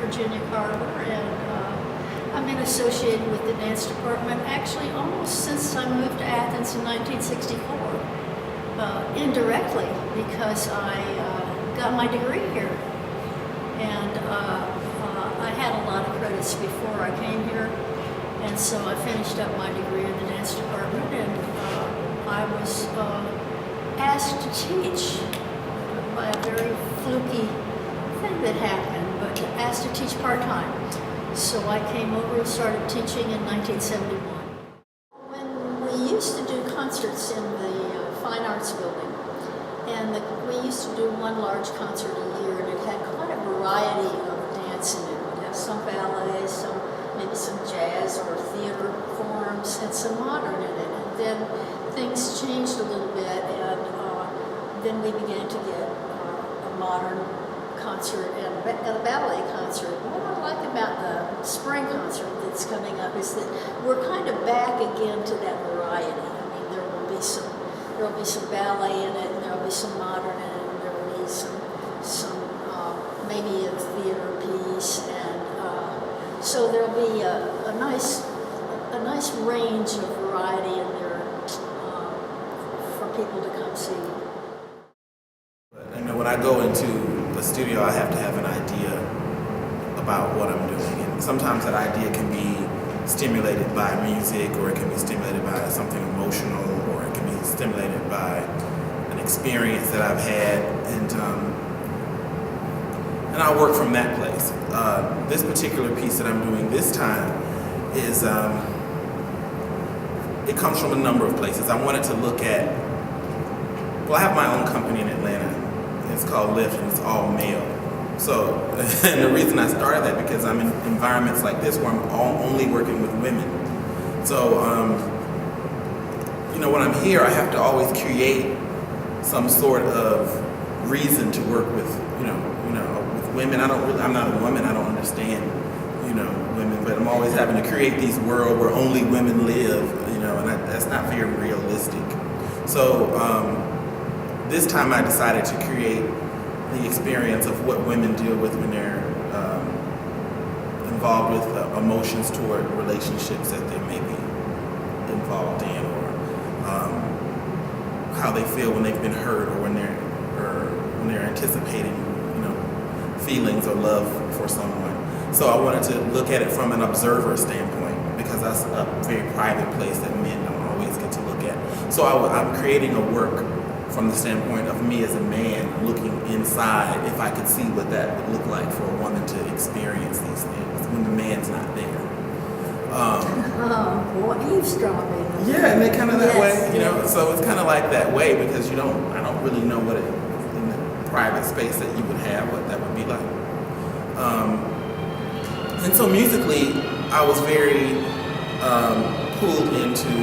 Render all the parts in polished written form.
Virginia, Carver, and I've been associated with the dance department actually almost since I moved to Athens in 1964, indirectly because I got my degree here. And I had a lot of credits before I came here, and so I finished up my degree in the dance department, and I was asked to teach by a very fluky thing that happened, but asked to teach part-time. So I came over and started teaching in 1971. When we used to do concerts in the Fine Arts Building, and we used to do one large concert a year, and it had quite a variety of dance in it. It would have some ballet, maybe some jazz or theater forms, and some modern in it. And then things changed a little bit, and then we began to get a modern concert and a ballet concert. What I like about the spring concert that's coming up is that we're kind of back again to that variety. I mean, there will be some ballet in it, and there will be some modern in it, and there will be some maybe a theater piece, and so there'll be a nice range of variety in there for people to come see. You know, when I go into the studio, I have to have an idea about what I'm doing, and sometimes that idea can be stimulated by music, or it can be stimulated by something emotional, or it can be stimulated by an experience that I've had, and I work from that place. This particular piece that I'm doing this time is, it comes from a number of places. I wanted to look at, well, I have my own company in Atlanta. It's called Lift, and it's all male. So, and the reason I started that because I'm in environments like this where I'm only working with women. So, you know, when I'm here, I have to always create some sort of reason to work with, you know, with women. I'm not a woman. I don't understand, women, but I'm always having to create these worlds where only women live, and that's not very realistic. So, this time I decided to create the experience of what women deal with when they're involved with emotions toward relationships that they may be involved in, or how they feel when they've been hurt, or when they're anticipating, feelings or love for someone. So I wanted to look at it from an observer standpoint, because that's a very private place that men don't always get to look at. So I'm creating a work from the standpoint of me as a man looking inside, if I could see what that would look like for a woman to experience these things when the man's not there. Eavesdropping. Yeah, and they kind of that way, Yes. So it's kind of like that way, because I don't really know what in the private space that you would have, what that would be like. And so musically, I was very pulled into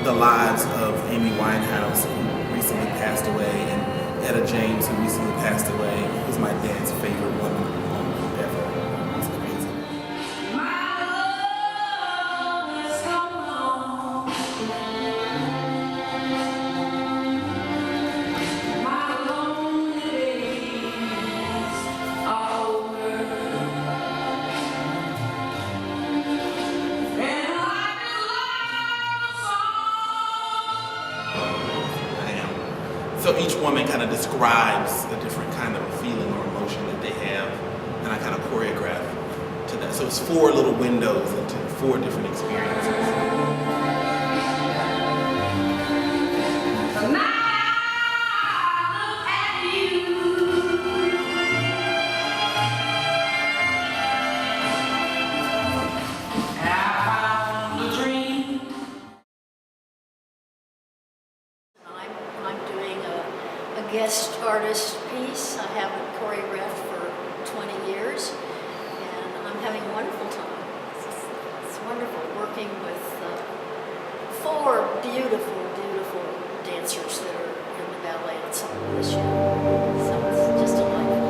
the lives of Amy Winehouse, who recently passed away, and Etta James, who recently passed away, who's my dad's favorite woman ever. It's crazy. So each woman kind of describes a different kind of feeling or emotion that they have, and I kind of choreograph to that. So it's 4 little windows into 4 different experiences. Guest artist piece. I haven't choreographed for 20 years, and I'm having a wonderful time. It's wonderful working with 4 beautiful, beautiful dancers that are in the ballet ensemble this year. So it's just delightful.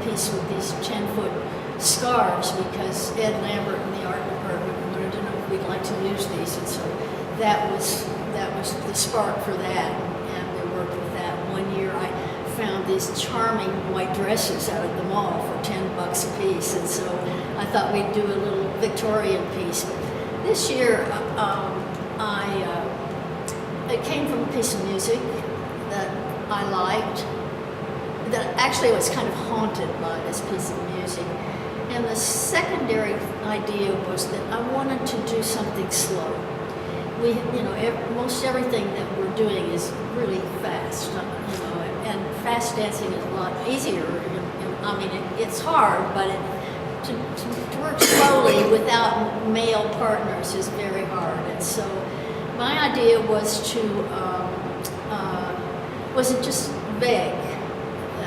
piece with these 10-foot scarves because Ed Lambert in the art department wanted to know if we'd like to use these, and so that was the spark for that, and we worked with that. One year I found these charming white dresses out at the mall for $10 a piece, and so I thought we'd do a little Victorian piece. This year, it came from a piece of music that I liked, that actually I was kind of haunted by this piece of music. And the secondary idea was that I wanted to do something slow. Most everything that we're doing is really fast, and fast dancing is a lot easier. It's hard, but to work slowly without male partners is very hard. And so my idea was wasn't just vague.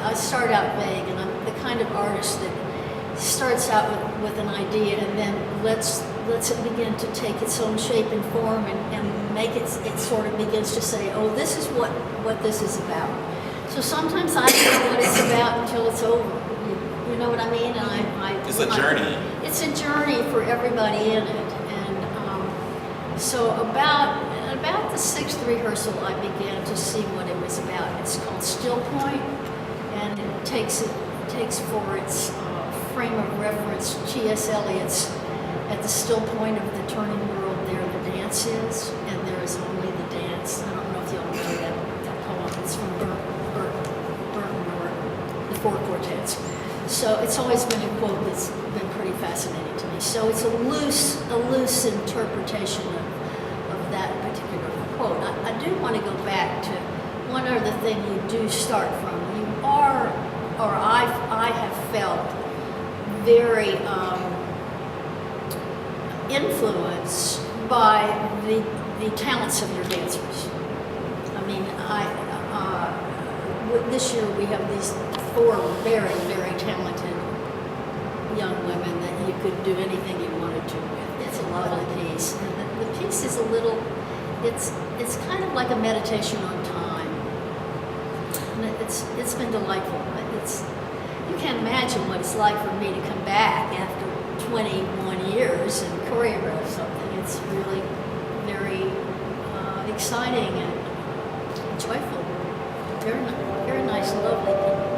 I start out vague, and I'm the kind of artist that starts out with an idea and then lets it begin to take its own shape and form and make it sort of begins to say, oh, this is what this is about. So sometimes I don't know what it's about until it's over. You know what I mean? And it's a journey. It's a journey for everybody in it. And so about the 6th rehearsal, I began to see what it was about. It's called Still Point, and it takes for its frame of reference T.S. Eliot's At the Still Point of the Turning World, there the dance is, and there is only the dance. I don't know if y'all know that poem. It's from Burton or the Four Quartets. So it's always been a quote that's been pretty fascinating to me. So it's a loose interpretation of that particular quote. I do want to go back to one other thing you do start from. You are, or I have felt, very influenced by the talents of your dancers. This year we have these 4 very, very talented young women that you could do anything you wanted to with. It's a lovely piece. And the piece is a little, it's kind of like a meditation on time. And it's been delightful. You can't imagine what it's like for me to come back after 21 years and choreograph something. It's really very exciting and joyful. Very nice, lovely.